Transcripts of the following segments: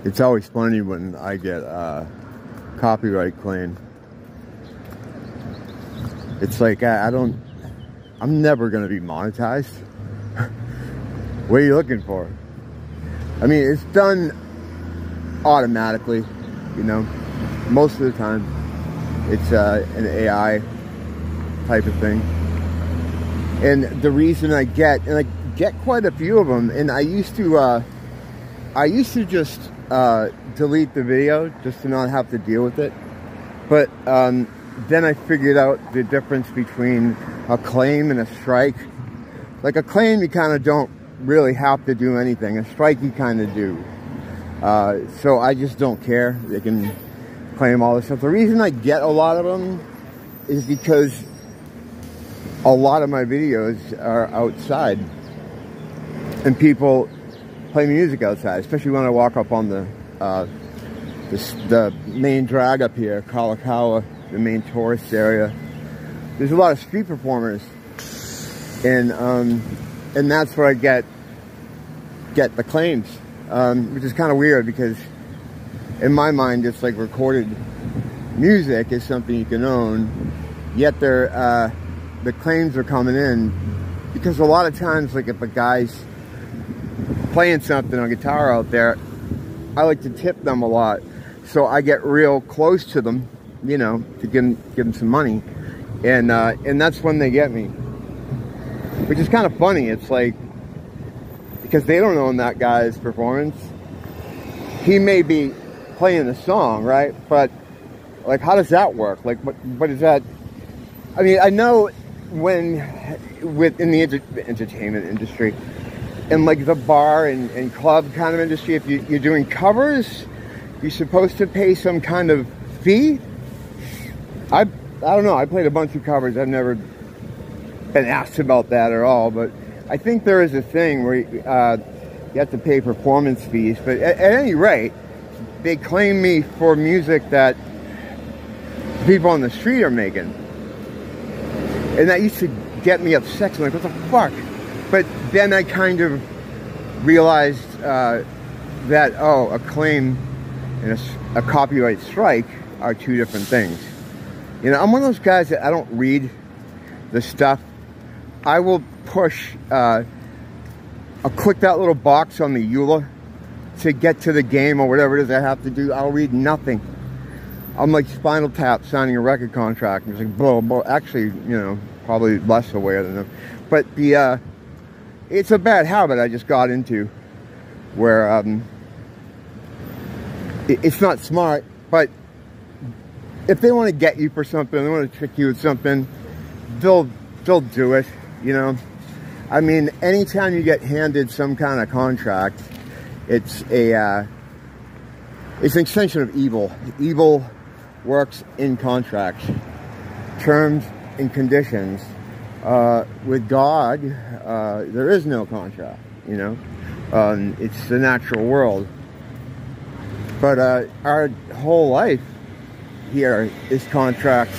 It's always funny when I get a copyright claim. It's like, I'm never going to be monetized. What are you looking for? I mean, it's done automatically, you know, most of the time. It's an AI type of thing. And the reason I get quite a few of them, and I used to just delete the video just to not have to deal with it. But then I figured out the difference between a claim and a strike. Like a claim, you kind of don't really have to do anything. A strike, you kind of do. So I just don't care. They can claim all this stuff. The reason I get a lot of them is because a lot of my videos are outside. And people play music outside, especially when I walk up on the main drag up here, Kalakaua, the main tourist area. There's a lot of street performers, and that's where I get the claims, which is kind of weird because in my mind it's like recorded music is something you can own, yet the claims are coming in because a lot of times, like if a guy's playing something on guitar out there, I like to tip them a lot, so I get real close to them, you know, to give them some money, and that's when they get me, which is kind of funny. It's like, because they don't own that guy's performance. He may be playing the song, right? But like, how does that work? Like, what is that? I mean, I know in the entertainment industry, in like the bar and club kind of industry, if you're doing covers, you're supposed to pay some kind of fee. I don't know. I played a bunch of covers. I've never been asked about that at all, but I think there is a thing where you have to pay performance fees. But at any rate, they claim me for music that people on the street are making, and that used to get me upset. I'm like, what the fuck? But then I kind of realized that, oh, a claim and a copyright strike are two different things. You know, I'm one of those guys that I don't read the stuff. I will push, I'll click that little box on the EULA to get to the game or whatever it is I have to do. I'll read nothing. I'm like Spinal Tap signing a record contract. It's like, blah, blah. Actually, you know, probably less aware than them. But it's a bad habit I just got into where it's not smart, but if they want to get you for something, they want to trick you with something, they'll do it, you know. I mean, anytime you get handed some kind of contract, it's an extension of evil. Evil works in contracts, terms and conditions. With God, there is no contract, you know. It's the natural world. But our whole life here is contracts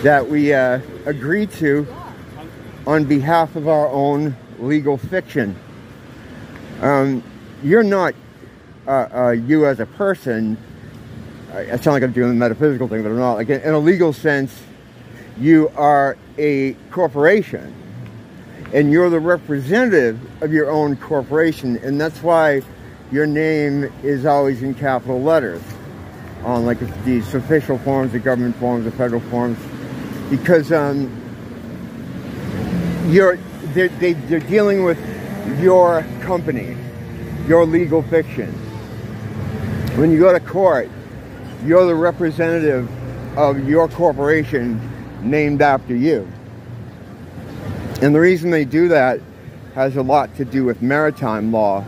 that we agree to on behalf of our own legal fiction. You're not you as a person. I sound like I'm doing a metaphysical thing, but I'm not. Like in a legal sense, you are a corporation, and you're the representative of your own corporation, and that's why your name is always in capital letters on like these official forms, the government forms, the federal forms, because they're dealing with your company, your legal fiction. When you go to court, you're the representative of your corporation named after you. And the reason they do that has a lot to do with maritime law,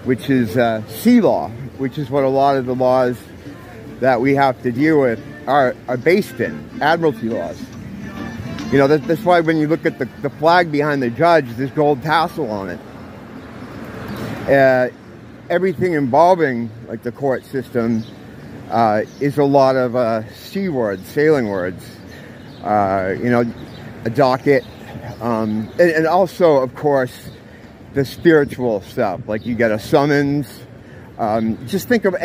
which is sea law, which is what a lot of the laws that we have to deal with are based in, admiralty laws. You know, that's why when you look at the flag behind the judge, there's gold tassel on it. Everything involving like the court system is a lot of sea words, sailing words. You know, a docket, and also, of course, the spiritual stuff. Like you get a summons, Just think of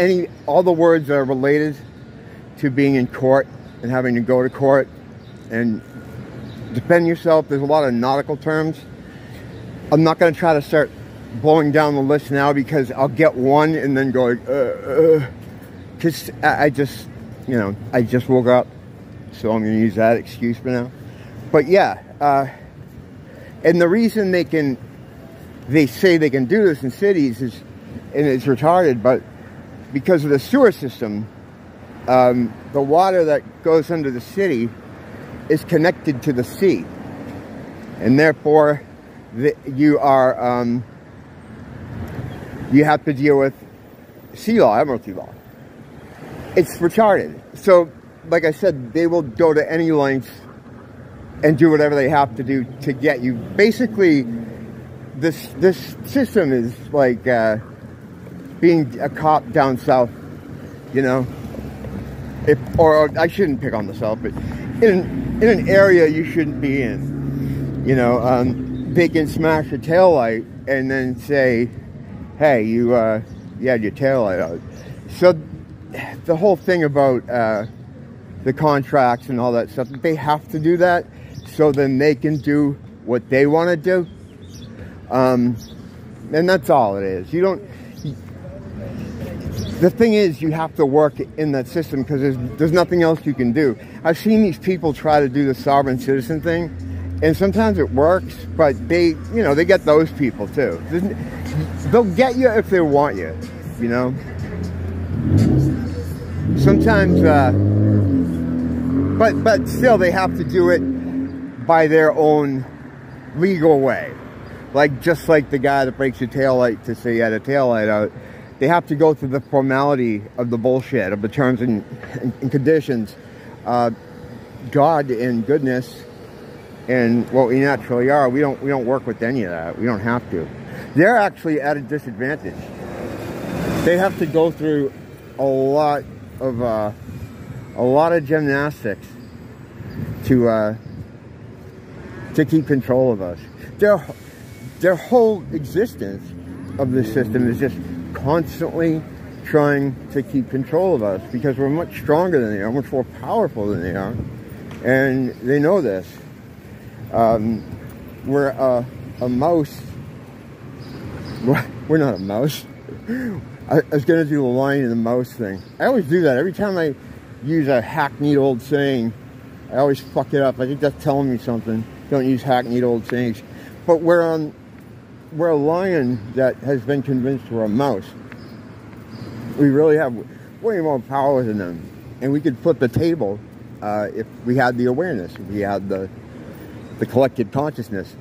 all the words that are related to being in court and having to go to court and defend yourself. There's a lot of nautical terms. I'm not going to try to start blowing down the list now because I'll get one and then go, because I just, you know, I just woke up, so I'm going to use that excuse for now. But yeah, and the reason they say they can do this in cities is, and it's retarded, but because of the sewer system, the water that goes under the city is connected to the sea, and therefore you have to deal with sea law, admiralty law. It's retarded. So, like I said, they will go to any lengths and do whatever they have to do to get you. Basically, this system is like being a cop down south, you know. Or I shouldn't pick on the south, but in an area you shouldn't be in, you know. They can smash a taillight and then say, hey, you had your taillight out. So the whole thing about the contracts and all that stuff, they have to do that so then they can do what they want to do. And that's all it is. You don't... The thing is, you have to work in that system because there's nothing else you can do. I've seen these people try to do the sovereign citizen thing, and sometimes it works, but they get those people too. They'll get you if they want you, you know. Sometimes, but still, they have to do it by their own legal way. Like just like the guy that breaks your taillight to say you had a taillight out. They have to go through the formality of the bullshit, of the terms and conditions. God and goodness and what we naturally are, we don't work with any of that. We don't have to. They're actually at a disadvantage. They have to go through a lot of gymnastics to keep control of us. Their whole existence of this system is just constantly trying to keep control of us because we're much stronger than they are, much more powerful than they are, and they know this. We're a mouse. We're not a mouse. I was going to do the lion and the mouse thing. I always do that. Every time I use a hackneyed old saying, I always fuck it up. I think that's telling me something. Don't use hackneyed old sayings. But we're a lion that has been convinced we're a mouse. We really have way more power than them. And we could flip the table if we had the awareness, if we had the collected consciousness.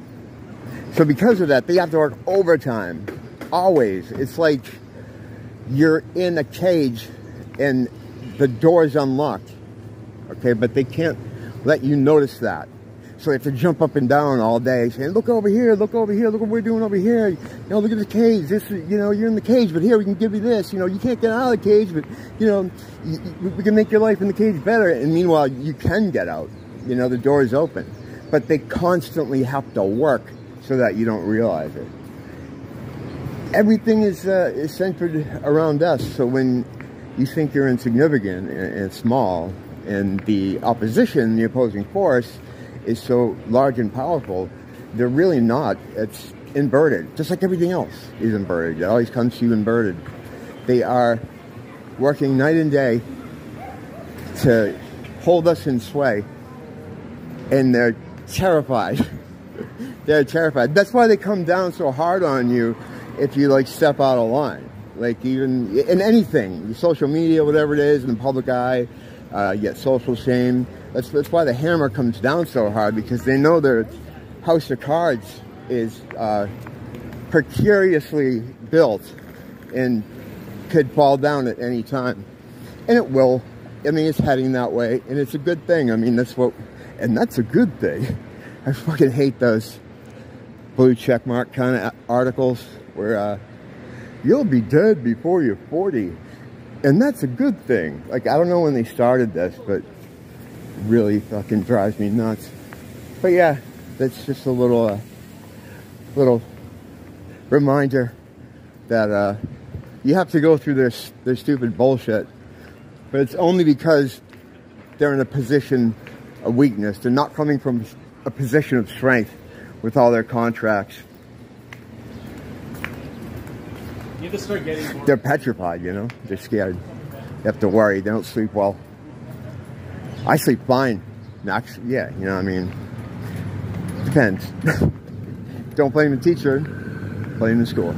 So because of that, they have to work overtime. Always. It's like you're in a cage and the door's unlocked. Okay, but they can't let you notice that. So they have to jump up and down all day saying, look over here, look over here, look what we're doing over here. You know, look at the cage. This is, you know, you're in the cage, but here we can give you this. You know, you can't get out of the cage, but, you know, we can make your life in the cage better. And meanwhile, you can get out. You know, the door is open. But they constantly have to work so that you don't realize it. Everything is centered around us. So when you think you're insignificant and small, and the opposition, the opposing force, is so large and powerful, they're really not. It's inverted. Just like everything else is inverted. It always comes to you inverted. They are working night and day to hold us in sway. And they're terrified. They're terrified. That's why they come down so hard on you if you, like, step out of line. Like, even in anything, social media, whatever it is, in the public eye, you get social shame. That's why the hammer comes down so hard, because they know their house of cards is precariously built and could fall down at any time. And it will. I mean, it's heading that way, and it's a good thing. I mean, that's a good thing. I fucking hate those blue checkmark kind of articles where you'll be dead before you're 40. And that's a good thing. Like, I don't know when they started this, but it really fucking drives me nuts. But yeah, that's just a little reminder that You have to go through their stupid bullshit. But it's only because they're in a position of weakness. They're not coming from a position of strength with all their contracts. You have to start getting more. They're petrified, you know? They're scared. They have to worry. They don't sleep well. I sleep fine. Actually, yeah, you know what I mean? Depends. Don't blame the teacher. Blame the school.